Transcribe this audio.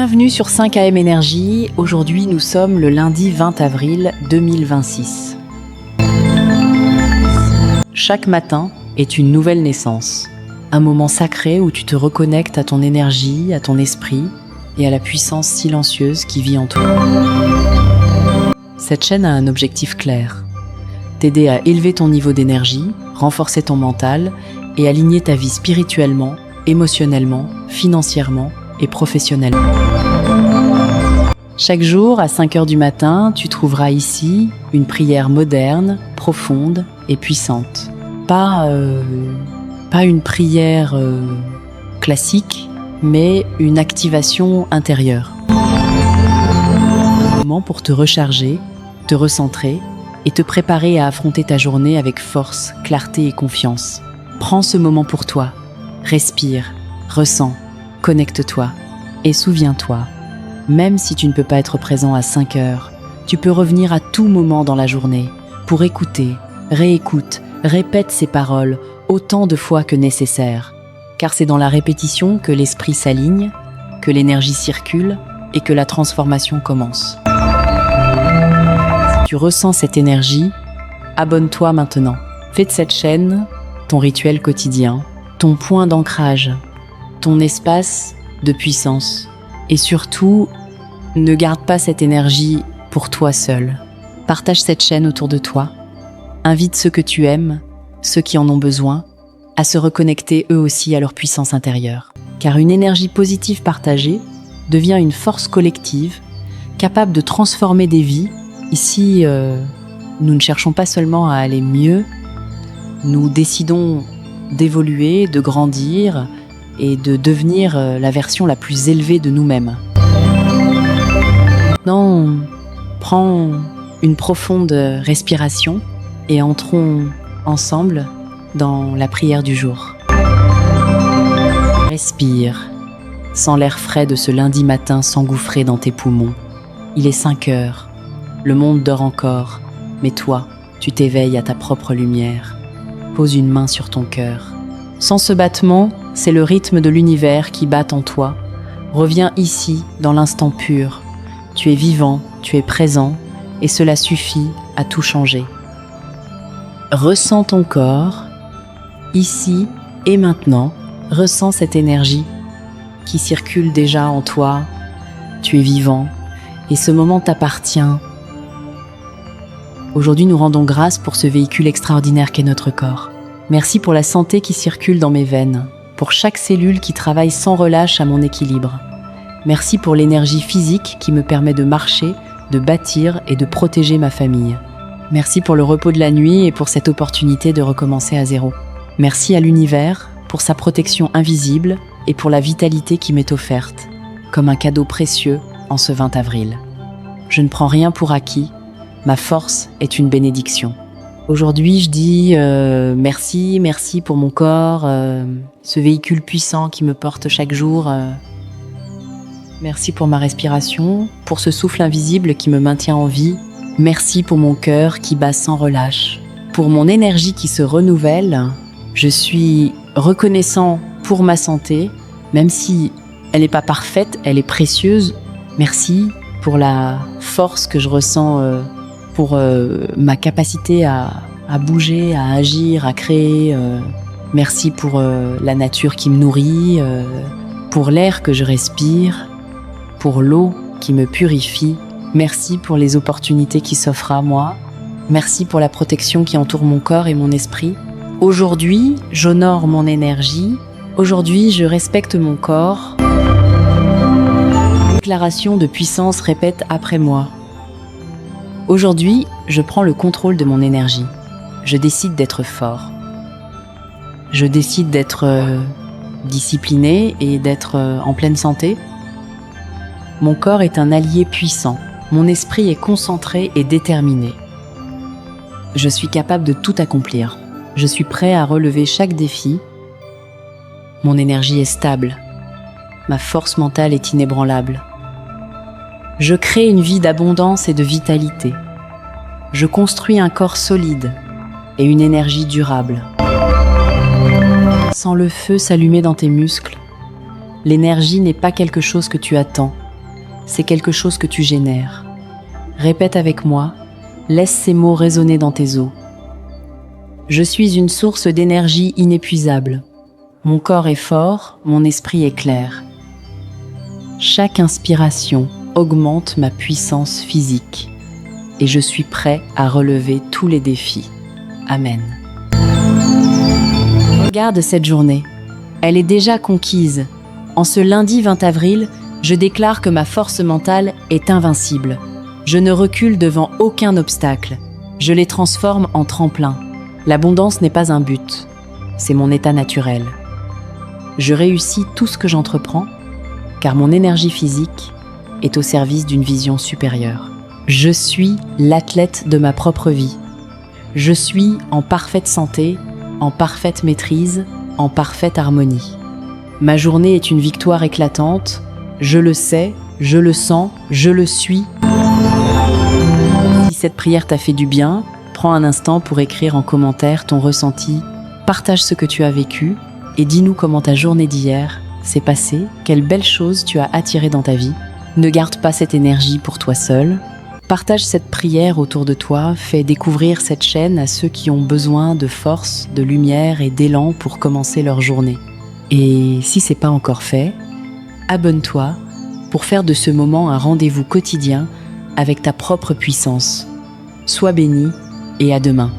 Bienvenue sur 5AM Énergie. Aujourd'hui, nous sommes le lundi 20 avril 2026. Chaque matin est une nouvelle naissance. Un moment sacré où tu te reconnectes à ton énergie, à ton esprit et à la puissance silencieuse qui vit en toi. Cette chaîne a un objectif clair. T'aider à élever ton niveau d'énergie, renforcer ton mental et aligner ta vie spirituellement, émotionnellement, financièrement et professionnellement. Chaque jour, à 5 heures du matin, tu trouveras ici une prière moderne, profonde et puissante. Pas une prière classique, mais une activation intérieure. Un moment pour te recharger, te recentrer et te préparer à affronter ta journée avec force, clarté et confiance. Prends ce moment pour toi. Respire, ressens, connecte-toi et souviens-toi, même si tu ne peux pas être présent à 5 heures, tu peux revenir à tout moment dans la journée pour écouter, réécoute, répète ces paroles autant de fois que nécessaire, car c'est dans la répétition que l'esprit s'aligne, que l'énergie circule et que la transformation commence. Si tu ressens cette énergie, abonne-toi maintenant. Fais de cette chaîne ton rituel quotidien, ton point d'ancrage, ton espace de puissance. Et surtout, ne garde pas cette énergie pour toi seul. Partage cette chaîne autour de toi. Invite ceux que tu aimes, ceux qui en ont besoin, à se reconnecter eux aussi à leur puissance intérieure. Car une énergie positive partagée devient une force collective, capable de transformer des vies. Ici, nous ne cherchons pas seulement à aller mieux, nous décidons d'évoluer, de grandir et de devenir la version la plus élevée de nous-mêmes. Maintenant, prends une profonde respiration et entrons ensemble dans la prière du jour. Respire, sens l'air frais de ce lundi matin s'engouffrer dans tes poumons. Il est 5 heures, le monde dort encore, mais toi, tu t'éveilles à ta propre lumière. Pose une main sur ton cœur. Sans ce battement, c'est le rythme de l'univers qui bat en toi. Reviens ici, dans l'instant pur. Tu es vivant, tu es présent, et cela suffit à tout changer. Ressens ton corps, ici et maintenant. Ressens cette énergie qui circule déjà en toi. Tu es vivant, et ce moment t'appartient. Aujourd'hui, nous rendons grâce pour ce véhicule extraordinaire qu'est notre corps. Merci pour la santé qui circule dans mes veines, pour chaque cellule qui travaille sans relâche à mon équilibre. Merci pour l'énergie physique qui me permet de marcher, de bâtir et de protéger ma famille. Merci pour le repos de la nuit et pour cette opportunité de recommencer à zéro. Merci à l'univers pour sa protection invisible et pour la vitalité qui m'est offerte, comme un cadeau précieux en ce 20 avril. Je ne prends rien pour acquis, ma force est une bénédiction. Aujourd'hui, je dis merci pour mon corps, ce véhicule puissant qui me porte chaque jour. Merci pour ma respiration, pour ce souffle invisible qui me maintient en vie. Merci pour mon cœur qui bat sans relâche. Pour mon énergie qui se renouvelle, je suis reconnaissant pour ma santé, même si elle n'est pas parfaite, elle est précieuse. Merci pour la force que je ressens, pour ma capacité à bouger, à agir, à créer. Merci pour la nature qui me nourrit, pour l'air que je respire, pour l'eau qui me purifie. Merci pour les opportunités qui s'offrent à moi. Merci pour la protection qui entoure mon corps et mon esprit. Aujourd'hui, j'honore mon énergie. Aujourd'hui, je respecte mon corps. Déclaration de puissance répète après moi. Aujourd'hui, je prends le contrôle de mon énergie. Je décide d'être fort. Je décide d'être discipliné et d'être en pleine santé. Mon corps est un allié puissant. Mon esprit est concentré et déterminé. Je suis capable de tout accomplir. Je suis prêt à relever chaque défi. Mon énergie est stable. Ma force mentale est inébranlable. Je crée une vie d'abondance et de vitalité. Je construis un corps solide et une énergie durable. Sens le feu s'allumer dans tes muscles. L'énergie n'est pas quelque chose que tu attends, c'est quelque chose que tu génères. Répète avec moi, laisse ces mots résonner dans tes os. Je suis une source d'énergie inépuisable. Mon corps est fort, mon esprit est clair. Chaque inspiration augmente ma puissance physique et je suis prêt à relever tous les défis. Amen. Regarde cette journée. Elle est déjà conquise. En ce lundi 20 avril, je déclare que ma force mentale est invincible. Je ne recule devant aucun obstacle. Je les transforme en tremplin. L'abondance n'est pas un but, c'est mon état naturel. Je réussis tout ce que j'entreprends, car mon énergie physique est au service d'une vision supérieure. Je suis l'athlète de ma propre vie. Je suis en parfaite santé, en parfaite maîtrise, en parfaite harmonie. Ma journée est une victoire éclatante. Je le sais, je le sens, je le suis. Si cette prière t'a fait du bien, prends un instant pour écrire en commentaire ton ressenti, partage ce que tu as vécu et dis-nous comment ta journée d'hier s'est passée, quelles belles choses tu as attirées dans ta vie. Ne garde pas cette énergie pour toi seul. Partage cette prière autour de toi, fais découvrir cette chaîne à ceux qui ont besoin de force, de lumière et d'élan pour commencer leur journée. Et si c'est pas encore fait, abonne-toi pour faire de ce moment un rendez-vous quotidien avec ta propre puissance. Sois béni et à demain.